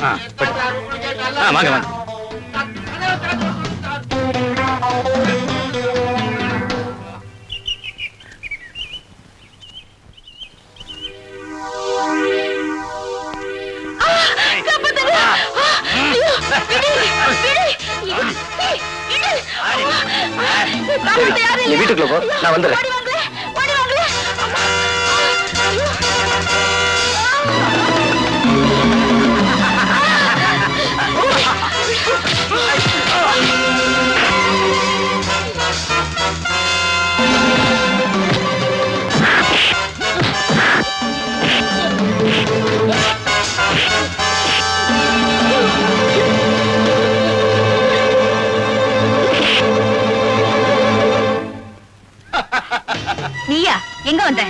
வாங்க வாங்க. நீ வீட்டுக்குள்ள போ, நான் வந்துடுறேன். நீயா எங்க வந்த?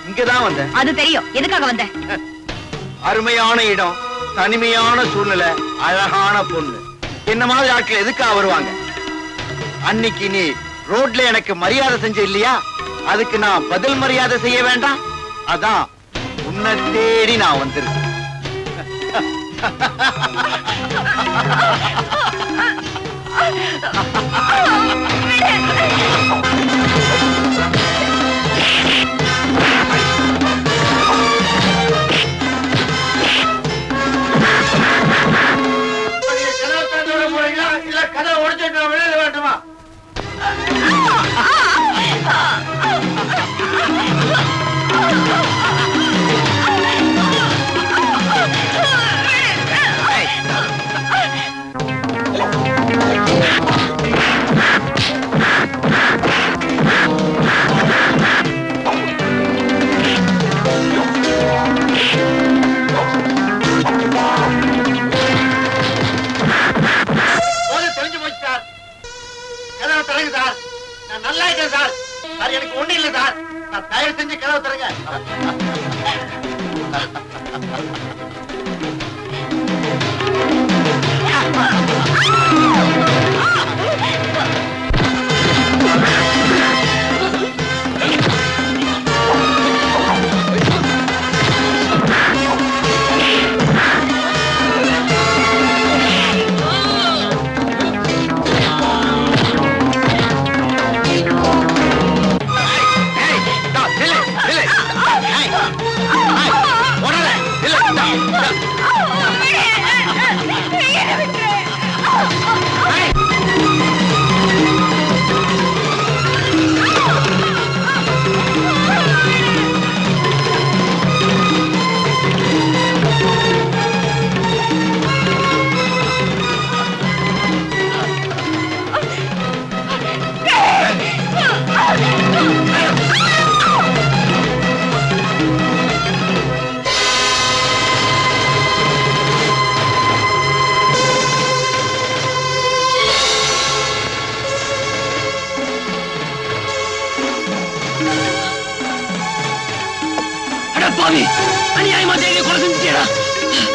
இங்கதான் வந்த. அது தெரியும். எதுக்காக வந்த? அருமையான இடம், தனிமையான சூழ்நிலை, அழகான பொண்ணு. என்ன மாதிரி ஆட்கள் எதுக்காக வருவாங்க? அன்னைக்கு நீ ரோட்ல எனக்கு மரியாதை செஞ்ச இல்லையா, அதுக்கு நான் பதில் மரியாதை செய்ய வேண்டாம். அதான் உன்னை தேடி நான் வந்திருக்கேன். கதை உடைச்சிட்டு வெளியில வேண்டுமா? நல்லா இருக்கேன் சார். சார் எனக்கு ஒண்ணு இல்லை சார். நான் தயவு செஞ்சு கதவு தரங்க.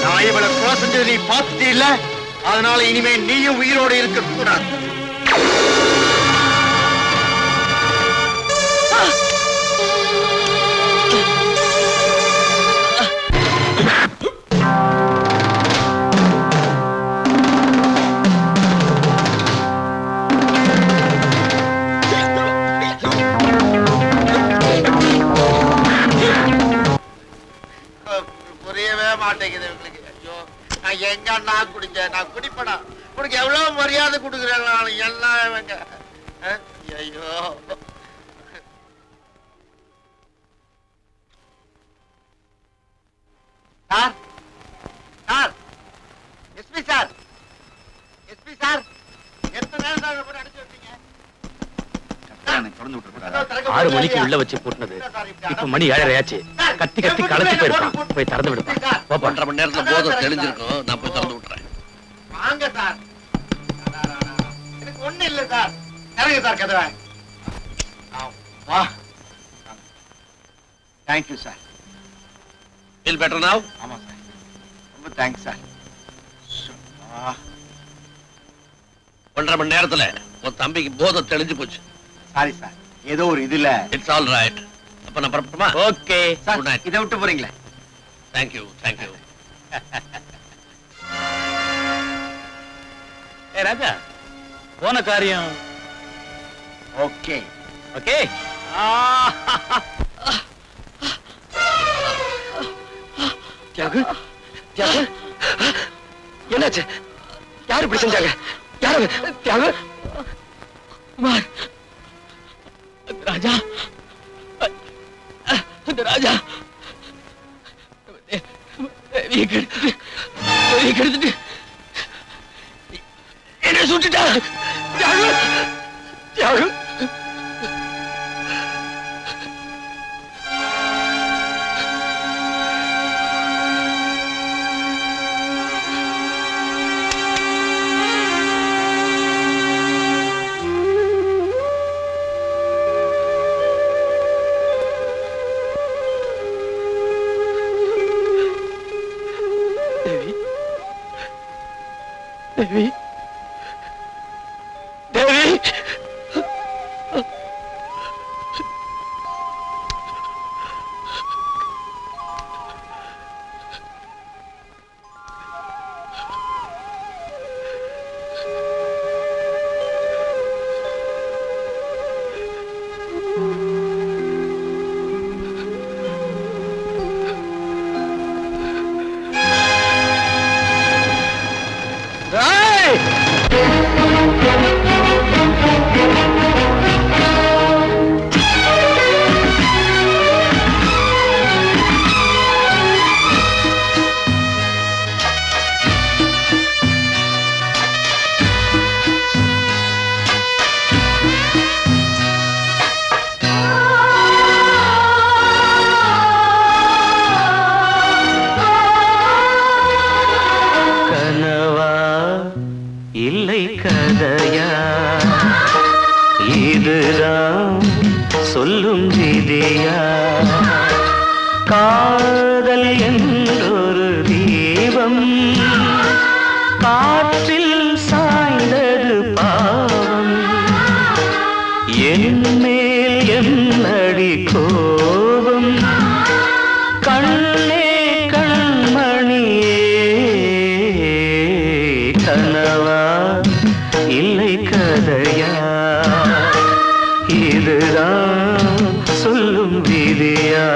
நான் இவளை கொலை செஞ்சது நீ பார்த்துட்டு இல்ல, அதனால இனிமே நீயும் உயிரோடு இருக்க கூடாது. மாட்டேங்குது இவங்களுக்கு. ஐயோ, நான் எங்க நான் குடிச்சேன், நான் குடிப்படா. உனக்கு எவ்வளவு மரியாதை கொடுக்குறேன் நான் எல்லாம் இவங்க. ஐயோ sir, sir, SP sir, SP sir, எத்தனை நேரம் சார் போட்டு அடிச்சு வச்சீங்க? 6 மணிக்கு உள்ள வச்சு போட்டுனது இப்ப மணி 7:30 ஆச்சு. கத்தி கத்தி களைச்சு போயிருப்பான். போய் திறந்து விடுப்பான். 1.5 மணி நேரத்துல போதும் தெளிஞ்சிருக்கும். நான் போய் திறந்து விட்டுறேன். வாங்க சார். எனக்கு ஒண்ணு இல்ல சார். இறங்க சார் கதவை. வா. Thank you sir. Feel better now? ஆமா சார். ரொம்ப தேங்க்ஸ் சார். 1.5 மணி நேரத்துல உன் தம்பிக்கு போதை தெளிஞ்சு போச்சு. சாரி சார், ஏதோ ஒரு இதுல. It's all right. அப்ப நான் புறப்பட்டுமா? Okay sir. இதை விட்டு போறீங்களே? Thank you, thank you. ராஜா போன காரியம் ஓகே ஓகே. தியாகு தியாகு என்னாச்சு? யாரு இப்படி செஞ்சாங்க? யாரு? தியாகு குமார் ராஜா ராஜா கெடுத்துட்டு என்ன சுட்டுட்டா? தியாகு தியாகு தேவி தேவி இல்லை கதையா இதுதான் சொல்லும் விதியா காதல் என்றொரு தீபம் காற்றில் சாய்ந்தது பாவம் என் மேல் என்னடி கோபம் கண்ணே கண்மணியே கனவா இல்லை கதையா இதுதான் சொல்லும் விதியா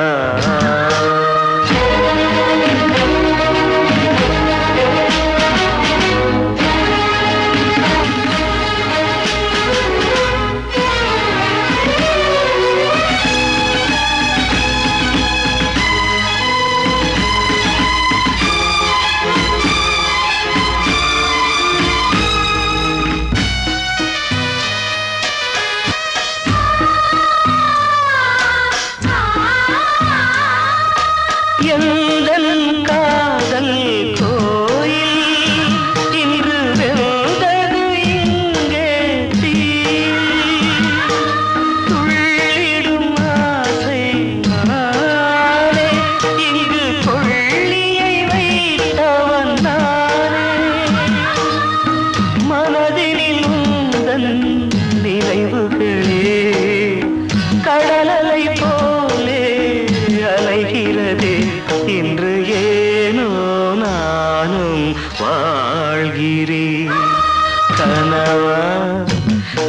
கனவா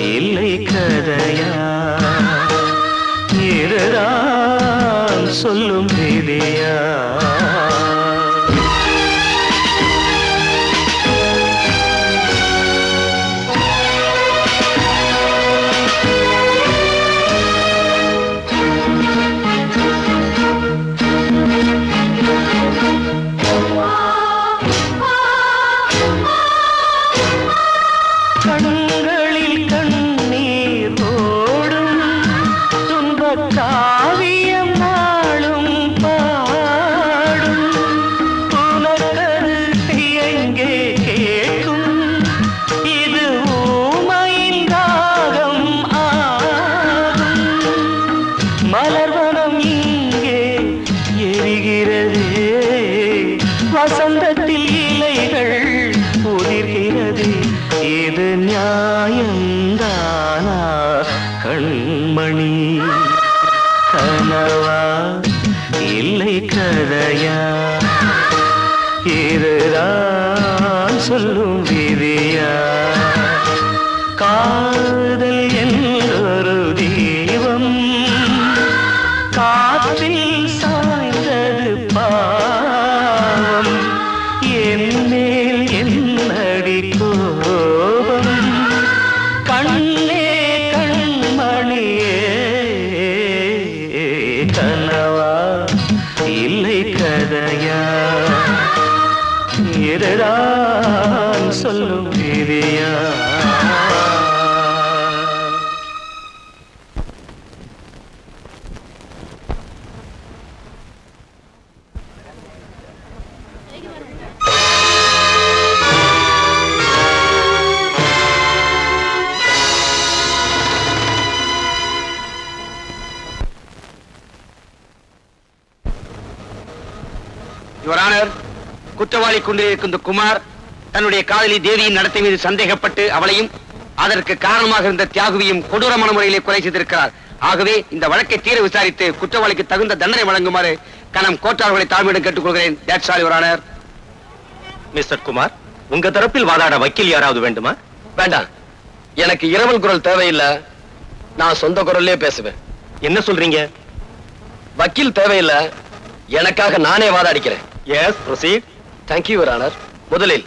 இல்லை கதையா இதுதான் சொல்லும் விதியா கண்களில் கண்ணீர் ஓடும் துன்பக் காவியம் நாளும் பாடும் உனக்கது எங்கே கேட்கும் இது ஊமையின் ராகம் ஆகும் மலர்வனம் இங்கே எரிகிறதே வசந்தத்தில் இலைகள் உதிர்கிறது இது நியாயந்தானா கண்மணி கனவா இல்லை கதையா இதுதான் சொல்லும் விதியா காதல் என்றொரு தீபம் காற்றில் சாய்ந்தது பாவம் என் மேல் என்னடி கோபம் கண்ணே கண்மணியே கனவா இல்லை கதையா இதுதான் சொல்லும் விதியா யுவர் ஆனர், குற்றவாளி கொண்டிருக்கின்ற குமார் தன்னுடைய காதலி தேவியின் நடத்தை மீது சந்தேகப்பட்டு அவளையும் அதற்கு காரணமாக இருந்த தியாகுவையும் கொடூரமான முறையிலே கொலை செய்திருக்கிறார். ஆகவே இந்த வழக்கை தீர விசாரித்து குற்றவாளிக்கு தகுந்த தண்டனை வழங்குமாறு கனம் கோட்டாளர்களை தாழ்மையிடம் கேட்டுக்கொள்கிறேன். That's all your honour. Mister Kumar, உங்க தரப்பில் வாதாட வக்கீல் யாராவது வேண்டுமா? வேண்டாம், எனக்கு இரவல் குரல் தேவையில்லை. நான் சொந்த குரல்லே பேசுவேன். என்ன சொல்றீங்க? வக்கீல் தேவையில்லை, எனக்காக நானே வாதாடிக்கிறேன். Yes, proceed. Thank you your honour. முதலில்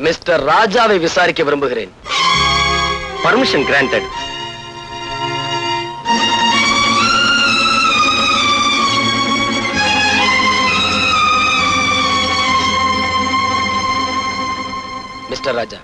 மிஸ்டர் ராஜாவை விசாரிக்க விரும்புகிறேன். Permission granted. மிஸ்டர் ராஜா,